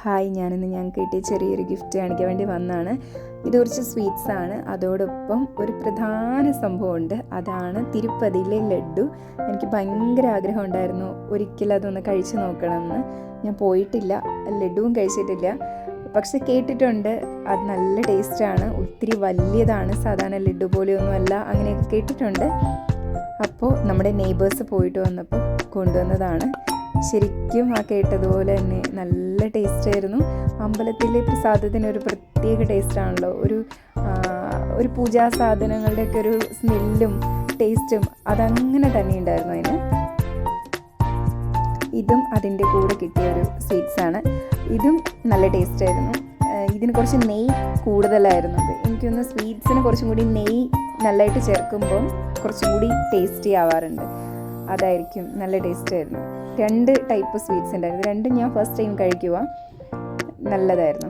Hi, ഞാനിന്ന് ഞങ്ങൾക്ക് കിട്ടിയ ചെറിയൊരു ഗിഫ്റ്റ് കാണിക്കാൻ വേണ്ടി വന്നതാണ്. ഇത് കുറച്ച് സ്വീറ്റ്സാണ്. അതോടൊപ്പം ഒരു പ്രധാന സംഭവമുണ്ട്. അതാണ് തിരുപ്പതിയിലെ ലഡ്ഡു. എനിക്ക് ഭയങ്കര ആഗ്രഹം ഉണ്ടായിരുന്നു ഒരിക്കലും അതൊന്ന് കഴിച്ച് നോക്കണമെന്ന്. ഞാൻ പോയിട്ടില്ല, ലഡ്ഡുവും കഴിച്ചിട്ടില്ല. പക്ഷെ കേട്ടിട്ടുണ്ട് അത് നല്ല ടേസ്റ്റാണ്, ഒത്തിരി വലിയതാണ്, സാധാരണ ലഡ്ഡു പോലെയൊന്നുമല്ല, അങ്ങനെയൊക്കെ കേട്ടിട്ടുണ്ട്. അപ്പോൾ നമ്മുടെ നെയ്ബേഴ്സ് പോയിട്ട് വന്നപ്പോൾ കൊണ്ടുവന്നതാണ്. ശരിക്കും ആ കേട്ടതുപോലെ തന്നെ നല്ല ടേസ്റ്റായിരുന്നു. അമ്പലത്തിലെ പ്രസാദത്തിന് ഒരു പ്രത്യേക ടേസ്റ്റാണല്ലോ. ഒരു പൂജാ സാധനങ്ങളുടെയൊക്കെ ഒരു സ്മെല്ലും ടേസ്റ്റും അതങ്ങനെ തന്നെ ഉണ്ടായിരുന്നു അതിന്. ഇതും അതിൻ്റെ കൂടെ കിട്ടിയൊരു സ്വീറ്റ്സാണ്. ഇതും നല്ല ടേസ്റ്റായിരുന്നു. ഇതിന് കുറച്ച് നെയ്യ് കൂടുതലായിരുന്നു. എനിക്കൊന്ന് സ്വീറ്റ്സിന് കുറച്ചും കൂടി നെയ്യ് നല്ലതായിട്ട് ചേർക്കുമ്പം കുറച്ചും കൂടി ടേസ്റ്റി ആവാറുണ്ട്. അതായിരിക്കും, നല്ല ടേസ്റ്റായിരുന്നു. 2 ടൈപ്പ് സ്വീറ്റ്സ് ഉണ്ടായിരുന്നു. രണ്ടും ഞാൻ ഫസ്റ്റ് ടൈം കഴിക്കുക. നല്ലതായിരുന്നു.